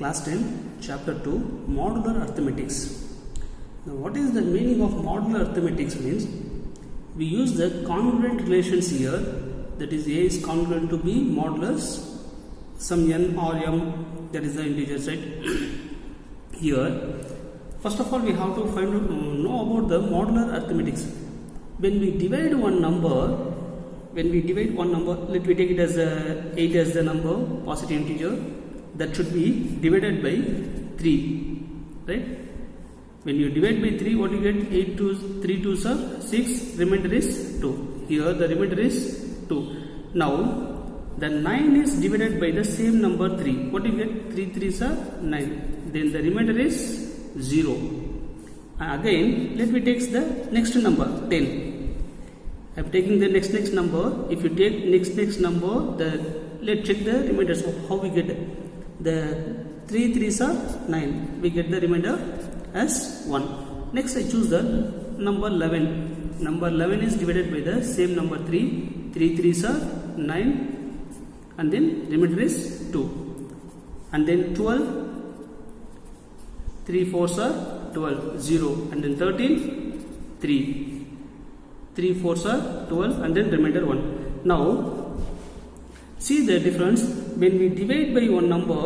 Class 10, Chapter 2, Modular Arithmetics. Now, what is the meaning of modular arithmetics? Means we use the congruent relations here. That is, A is congruent to B modulus some n or m, that is the integers, right? Here, first of all, we have to know about the modular arithmetics. When we divide one number, let me take it as 8 as the number, positive integer, that should be divided by 3, right? When you divide by 3, what you get? 8 to 3 2s are 6, remainder is 2. Here the remainder is 2. Now the 9 is divided by the same number 3. What you get? 3 3s are 9. Then the remainder is 0. Again, let me take the next number 10. I am taking the next number. If you take next number, let's check the remainder. So how we get the 3 3s are 9. We get the remainder as 1. Next I choose the number 11. Number 11 is divided by the same number 3. 3 3s are 9, and then remainder is 2. And then 12. 3 4s are 12, 0. And then 13, 3. 3 4s are 12, and then remainder 1. Now, see the difference. When we divide by one number,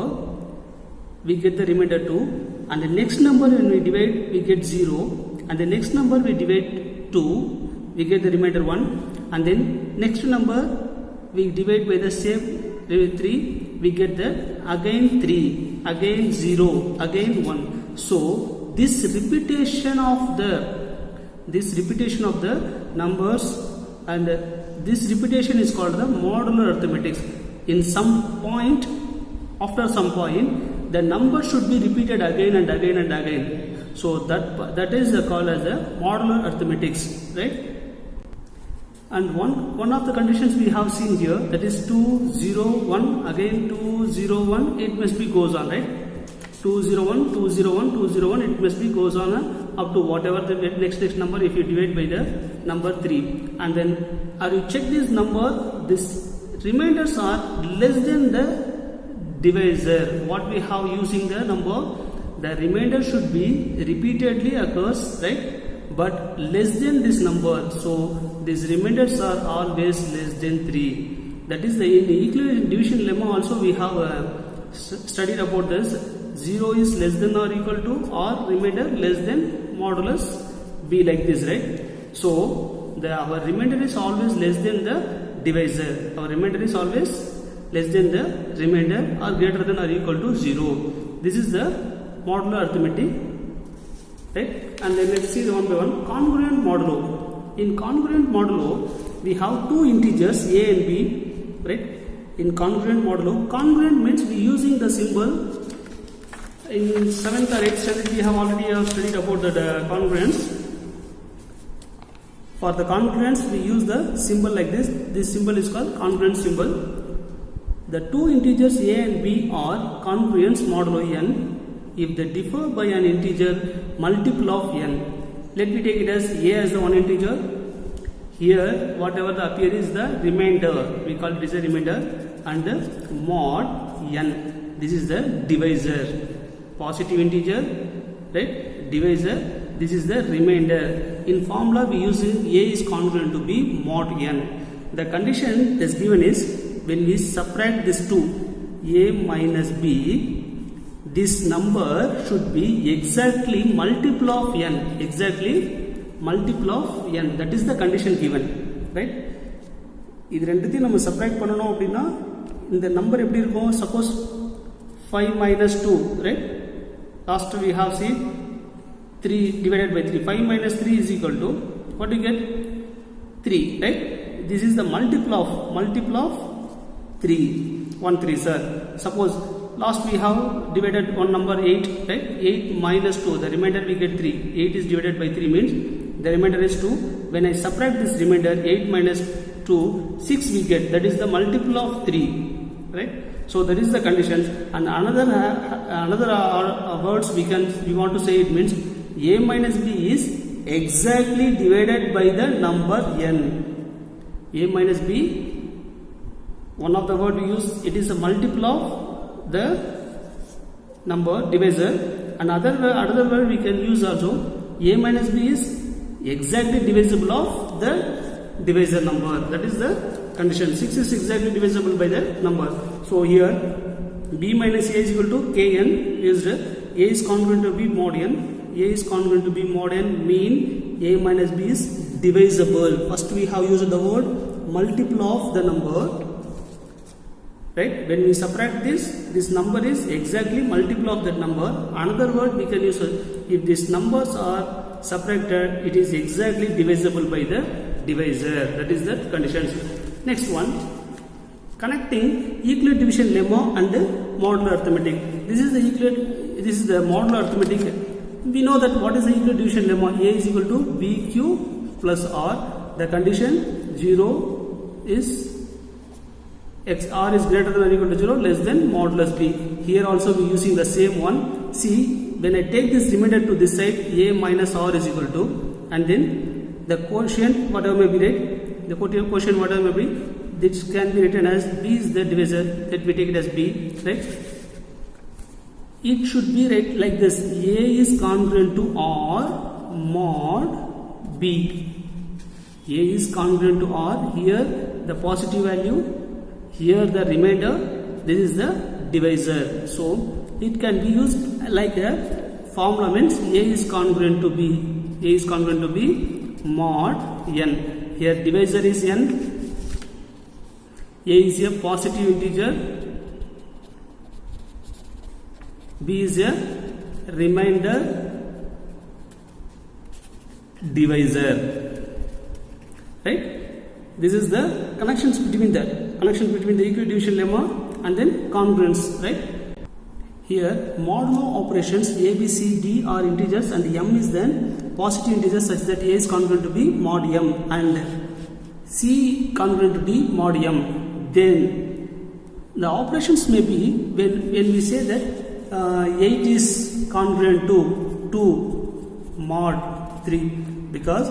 we get the remainder 2. And the next number when we divide, we get 0. And the next number we divide 2, we get the remainder 1. And then next number we divide by the same 3, we get the again 3, again 0, again 1. So this repetition of the numbers, and this repetition is called the modular arithmetics. In some point, after some point, the number should be repeated again and again and again. So that is called as the modular arithmetics, right? And one of the conditions we have seen here, that is 2 0 1, again 2 0 1, it must be goes on, right? 2 0 1 2 0 1 2 0 1, it must be goes on up to whatever the next number if you divide by the number 3. And then you check this number, this remainders are less than the divisor. What we have using the number, the remainder should be repeatedly occurs, right? But less than this number. So these remainders are always less than 3. That is in the Euclidean division lemma also we have studied about this. 0 is less than or equal to, or remainder less than modulus b, like this, right? So our remainder is always less than the divisor. Our remainder is always less than the remainder or greater than or equal to 0. This is the modular arithmetic, right? And then let's see the one by one. Congruent modulo. In congruent modulo, we have two integers a and b, right? In congruent modulo, congruent means we using the symbol. In 7th or 8th standard, we have already studied about the congruence. For the congruence, we use the symbol like this. This symbol is called congruent symbol. The two integers a and b are congruents modulo n if they differ by an integer multiple of n. Let me take it as a as the one integer. Here, whatever the appear is the remainder. We call it as a remainder, and mod n. This is the divisor. Positive integer, right? Divisor. This is the remainder. In formula, we use a is congruent to b mod n. The condition that's given is when we subtract this two, a minus b, this number should be exactly multiple of n. Exactly multiple of n. That is the condition given, right? இது ரெண்டுத்தையும் நம்ம subtract பண்ணணும் அப்படின்னா இந்த number எப்படி இருக்கும்? Suppose 5 minus 2, right? Last we have seen 3 divided by 3. 5 minus 3 is equal to, what do you get? 3, right? This is the multiple of 3. 1 3, sir. Suppose last we have divided one number 8, right? 8 minus 2, the remainder we get 3. 8 is divided by 3 means the remainder is 2. When I subtract this remainder, 8 minus 2, 6 we get. That is the multiple of 3, right? So that is the conditions. And another words we want to say, it means a minus b is exactly divided by the number n. A minus b, one of the word we use, it is a multiple of the number divisor. Another word we can use also, a minus b is exactly divisible of the divisor number. That is the condition. 6 is exactly divisible by the number. So here b minus a is equal to kn used. A is congruent to b mod n. A is congruent to b mod n mean a minus b is divisible. First we have used the word multiple of the number. Right? When we subtract this number is exactly multiple of that number. Another word we can use, if these numbers are subtracted, it is exactly divisible by the divisor. That is the condition. Next one, connecting Euclid division lemma and modular arithmetic. This is the modular arithmetic. We know that what is the Euclid division lemma? A is equal to BQ plus R. The condition 0 is r is greater than or equal to 0, less than modulus b. Here also we are using the same one. See, when I take this remainder to this side, a minus r is equal to, and then the quotient whatever may be, right? The quotient whatever may be, this can be written as b is the divisor. Let me take it as b, right? It should be right like this. A is congruent to r mod b. A is congruent to r. Here the positive value. Here the remainder, this is the divisor. So it can be used like a formula, means a is congruent to b. A is congruent to b mod n. Here divisor is n. A is a positive integer. B is a remainder divisor. Right? This is the connections between the Euclid division lemma and then congruence, right? Here modulo operations a, b, c, d are integers and m is then positive integers such that a is congruent to b mod m and c congruent to d mod m. Then the operations may be when we say that 8 is congruent to 2 mod 3, because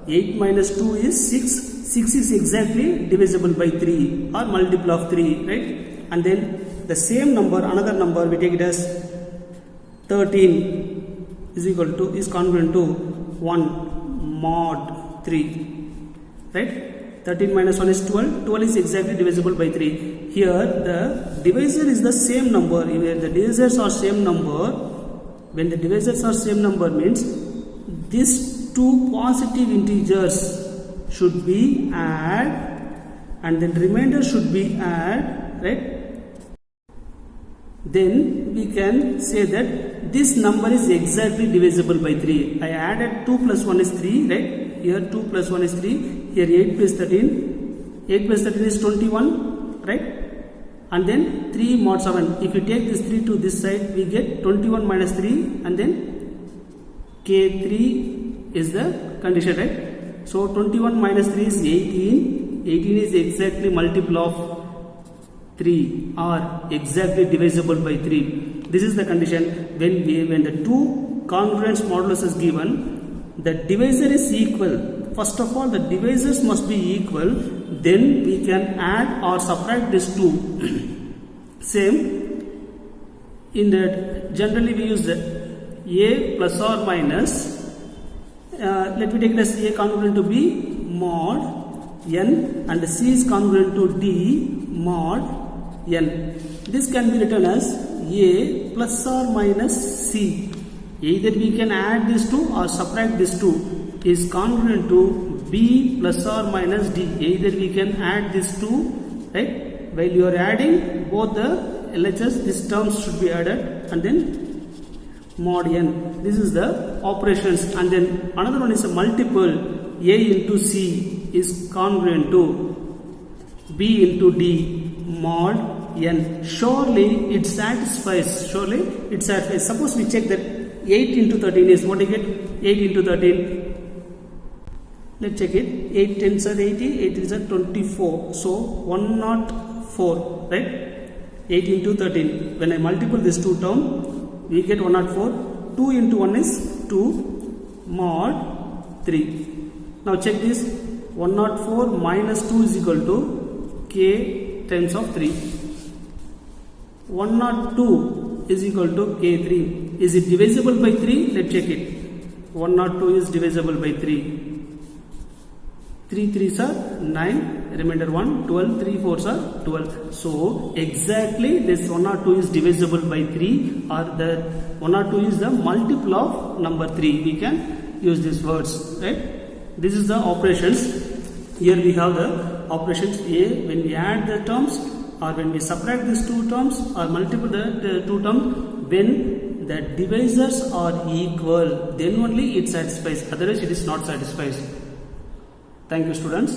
8 minus 2 is 6. 6 is exactly divisible by 3 or multiple of 3, right? And then the same number, another number, we take it as 13 is congruent to 1 mod 3, right? 13 minus 1 is 12. 12 is exactly divisible by 3. Here the divisor is the same number. When the divisors are same number, when the divisors are same number means these two positive integers should be add and then remainder should be add, right? Then we can say that this number is exactly divisible by 3. I added 2 plus 1 is 3, right? Here 2 plus 1 is 3. Here 8 plus 13. 8 plus 13 is 21, right? And then 3 mod 7. If you take this 3 to this side, we get 21 minus 3 and then K3 is the condition, right? So 21 minus 3 is 18. 18 is exactly multiple of 3 or exactly divisible by 3. This is the condition. When the two congruence modulus is given, the divisor is equal. First of all, the divisors must be equal. Then we can add or subtract these two. Same. In that, generally we use the a plus or minus. Let me take it as a congruent to b mod n and c is congruent to d mod n. This can be written as a plus or minus c. Either we can add these two or subtract these two. Is congruent to b plus or minus d. Either we can add these two, right? While you are adding both the LHS, these terms should be added and then mod n. This is the operations. And then another one is a multiple. A into c is congruent to b into d mod n. Surely it satisfies. Suppose we check that 8 into 13 is what you get? 8 into 13. Let's check it. 8 tens are 80, 8 is 24. So 104, right? 8 into 13. When I multiply this two term, we get 104. 2 into 1 is 2 mod 3. Now check this. 104 minus 2 is equal to k times of 3. 102 is equal to K3. Is it divisible by 3? Let's check it. 102 is divisible by 3. 3 3s are 9, remainder 1, 12, 3 4s are 12. So exactly this 102 is divisible by 3, or the 102 is the multiple of number 3. We can use these words, right? This is the operations. Here we have the operations A when we add the terms, or when we subtract these two terms, or multiple the two terms. When the divisors are equal, then only it satisfies, otherwise it is not satisfies. Thank you, students.